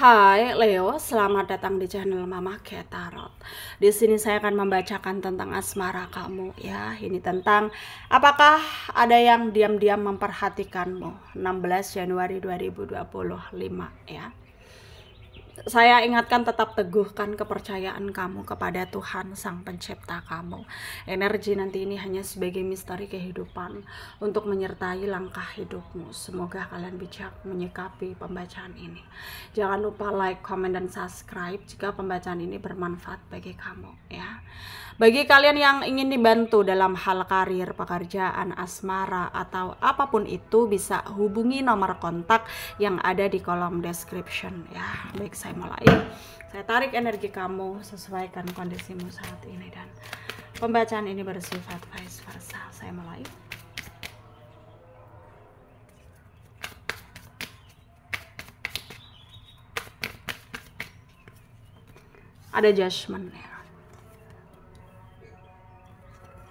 Hai Leo, selamat datang di channel Mama Cat Tarot. Di sini saya akan membacakan tentang asmara kamu ya. Ini tentang apakah ada yang diam-diam memperhatikanmu 16 Januari 2025 ya. Saya ingatkan, tetap teguhkan kepercayaan kamu kepada Tuhan Sang Pencipta kamu. Energi nanti ini hanya sebagai misteri kehidupan untuk menyertai langkah hidupmu. Semoga kalian bijak menyikapi pembacaan ini. Jangan lupa like, comment, dan subscribe jika pembacaan ini bermanfaat bagi kamu ya. Bagi kalian yang ingin dibantu dalam hal karir, pekerjaan, asmara, atau apapun itu, bisa hubungi nomor kontak yang ada di kolom description ya. Baik, saya mulai. Saya tarik energi kamu, sesuaikan kondisimu saat ini, dan pembacaan ini bersifat vice versa. Saya mulai. Ada judgment ya.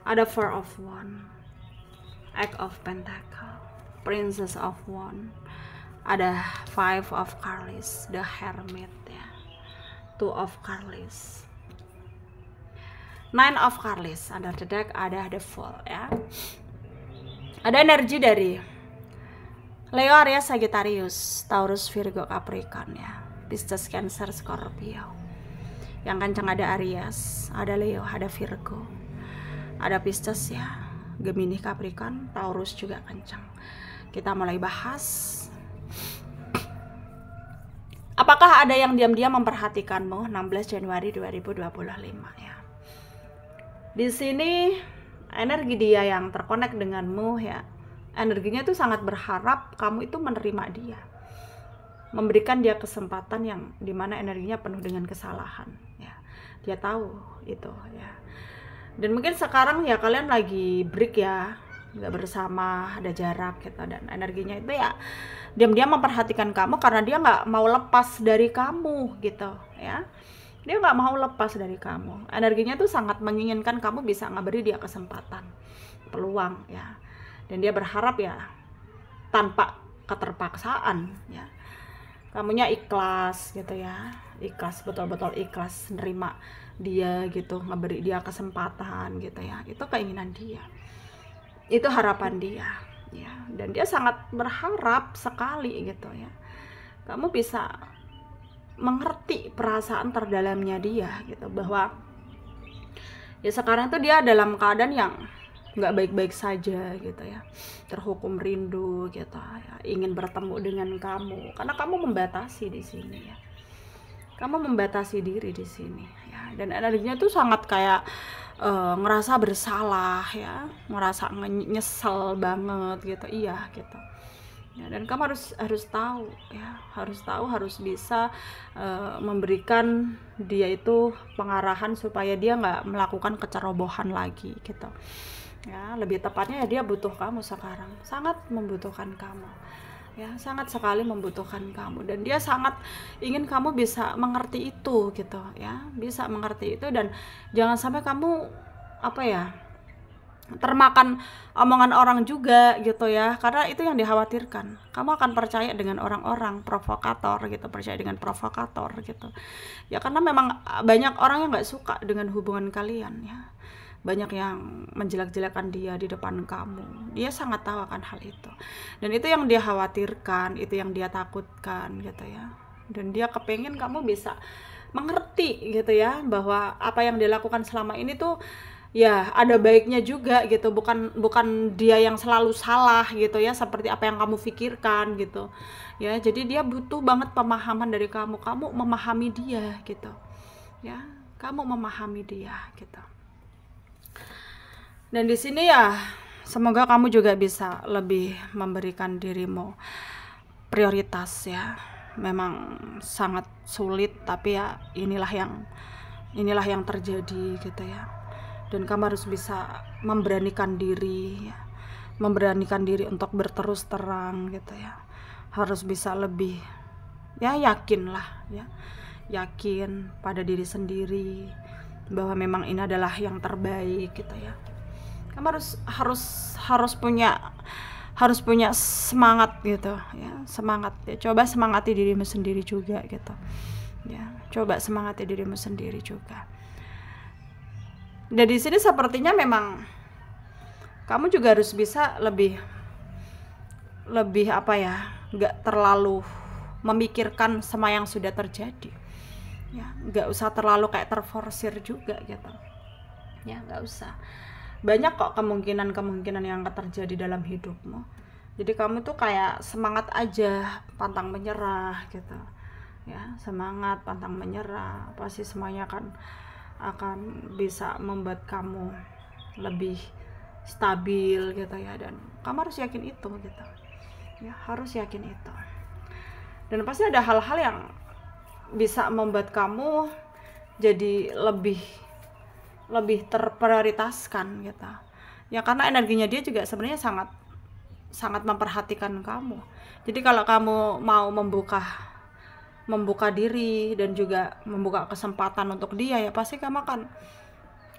Ada Four of Wands, Eight of Pentacles, Princess of Wands, ada Five of Cups, The Hermit ya, Two of Cups, Nine of Cups, ada the deck, ada the Fool ya. Ada energi dari Leo, Aries, Sagittarius, Taurus, Virgo, Capricorn ya, Pisces, Cancer, Scorpio. Yang kencang ada Aries, ada Leo, ada Virgo, ada Pisces ya, Gemini, Capricorn, Taurus juga kencang. Kita mulai bahas. Apakah ada yang diam-diam memperhatikanmu 16 Januari 2025 ya. Di sini energi dia yang terkonek denganmu ya. Energinya tuh sangat berharap kamu itu menerima dia. Memberikan dia kesempatan yang dimana energinya penuh dengan kesalahan ya. Dia tahu itu ya. Dan mungkin sekarang ya kalian lagi break ya, nggak bersama, ada jarak gitu, dan energinya itu ya diam-diam memperhatikan kamu karena dia nggak mau lepas dari kamu gitu ya. Dia nggak mau lepas dari kamu. Energinya tuh sangat menginginkan kamu bisa ngeberi dia kesempatan, peluang ya. Dan dia berharap ya tanpa keterpaksaan ya. Kamunya ikhlas gitu ya, ikhlas, betul-betul ikhlas nerima dia gitu, ngeberi dia kesempatan gitu ya. Itu keinginan dia, itu harapan dia ya. Dan dia sangat berharap sekali gitu ya kamu bisa mengerti perasaan terdalamnya dia gitu, bahwa ya sekarang tuh dia dalam keadaan yang nggak baik-baik saja gitu ya, terhukum rindu gitu ya, ingin bertemu dengan kamu karena kamu membatasi di sini ya, kamu membatasi diri di sini ya. Dan energinya tuh sangat kayak ngerasa bersalah ya, ngerasa nyesel banget gitu, iya gitu ya. Dan kamu harus tahu ya, harus bisa memberikan dia itu pengarahan supaya dia nggak melakukan kecerobohan lagi gitu ya. Lebih tepatnya ya dia butuh kamu sekarang, sangat membutuhkan kamu ya, sangat sekali membutuhkan kamu. Dan dia sangat ingin kamu bisa mengerti itu gitu ya, bisa mengerti itu. Dan jangan sampai kamu apa ya, termakan omongan orang juga gitu ya, karena itu yang dikhawatirkan. Kamu akan percaya dengan orang-orang provokator gitu, percaya dengan provokator gitu ya, karena memang banyak orang yang nggak suka dengan hubungan kalian ya. Banyak yang menjelek-jelekan dia di depan kamu. Dia sangat tahu akan hal itu. Dan itu yang dia khawatirkan, itu yang dia takutkan gitu ya. Dan dia kepengen kamu bisa mengerti gitu ya, bahwa apa yang dia lakukan selama ini tuh ya ada baiknya juga gitu. Bukan dia yang selalu salah gitu ya, seperti apa yang kamu pikirkan gitu. Ya, jadi dia butuh banget pemahaman dari kamu. Kamu memahami dia gitu. Ya, kamu memahami dia gitu. Dan di sini ya semoga kamu juga bisa lebih memberikan dirimu prioritas ya. Memang sangat sulit, tapi ya inilah yang terjadi gitu ya. Dan kamu harus bisa memberanikan diri ya. Memberanikan diri untuk berterus terang gitu ya. Harus bisa lebih ya, yakin lah ya. Yakin pada diri sendiri bahwa memang ini adalah yang terbaik gitu ya. Kamu harus punya harus punya semangat gitu ya, semangat ya. Coba semangati dirimu sendiri juga gitu ya, coba semangati dirimu sendiri juga. Dan di sini sepertinya memang kamu juga harus bisa lebih apa ya, nggak terlalu memikirkan semua yang sudah terjadi ya, nggak usah terlalu kayak terforsir juga gitu ya, nggak usah. Banyak kok kemungkinan yang akan terjadi dalam hidupmu, jadi kamu tuh kayak semangat aja, pantang menyerah gitu ya, semangat, pantang menyerah, pasti semuanya akan bisa membuat kamu lebih stabil gitu ya, dan kamu harus yakin itu gitu ya, harus yakin itu. Dan pasti ada hal-hal yang bisa membuat kamu jadi lebih terprioritaskan gitu ya, karena energinya dia juga sebenarnya sangat memperhatikan kamu. Jadi kalau kamu mau membuka diri dan juga membuka kesempatan untuk dia ya, pasti kamu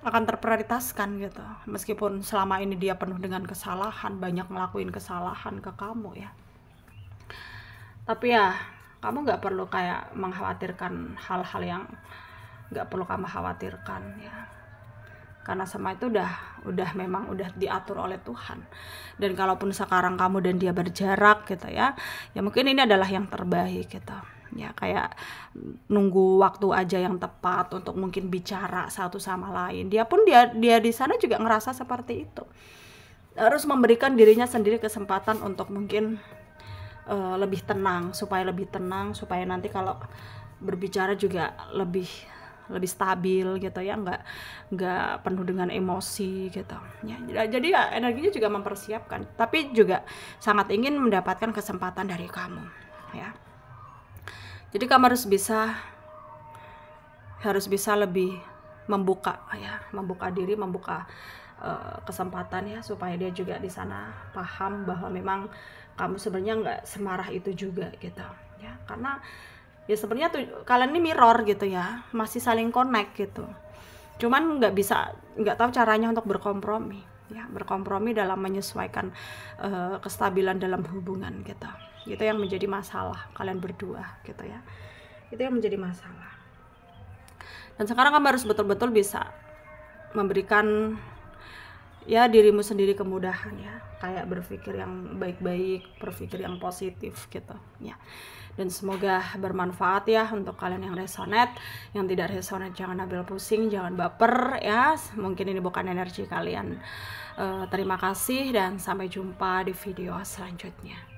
akan terprioritaskan gitu, meskipun selama ini dia penuh dengan kesalahan, banyak ngelakuin kesalahan ke kamu ya. Tapi ya kamu nggak perlu kayak mengkhawatirkan hal-hal yang nggak perlu kamu khawatirkan ya, karena semua itu memang udah diatur oleh Tuhan. Dan kalaupun sekarang kamu dan dia berjarak gitu ya, ya mungkin ini adalah yang terbaik gitu ya, kayak nunggu waktu aja yang tepat untuk mungkin bicara satu sama lain. Dia di sana juga ngerasa seperti itu, harus memberikan dirinya sendiri kesempatan untuk mungkin lebih tenang, supaya nanti kalau berbicara juga lebih stabil gitu ya, nggak penuh dengan emosi gitu ya. Jadi ya energinya juga mempersiapkan, tapi juga sangat ingin mendapatkan kesempatan dari kamu ya. Jadi kamu harus bisa lebih membuka diri, membuka kesempatan ya, supaya dia juga di sana paham bahwa memang kamu sebenarnya nggak semarah itu juga gitu ya, karena ya sebenarnya tuh kalian ini mirror gitu ya, masih saling connect gitu, cuman nggak tahu caranya untuk berkompromi dalam menyesuaikan kestabilan dalam hubungan gitu. Itu yang menjadi masalah kalian berdua gitu ya, itu yang menjadi masalah. Dan sekarang kamu harus betul-betul bisa memberikan ya dirimu sendiri kemudahan ya, kayak berpikir yang baik-baik, berpikir yang positif gitu ya. Dan semoga bermanfaat ya untuk kalian yang resonate. Yang tidak resonate jangan ambil pusing, jangan baper ya, mungkin ini bukan energi kalian. Terima kasih dan sampai jumpa di video selanjutnya.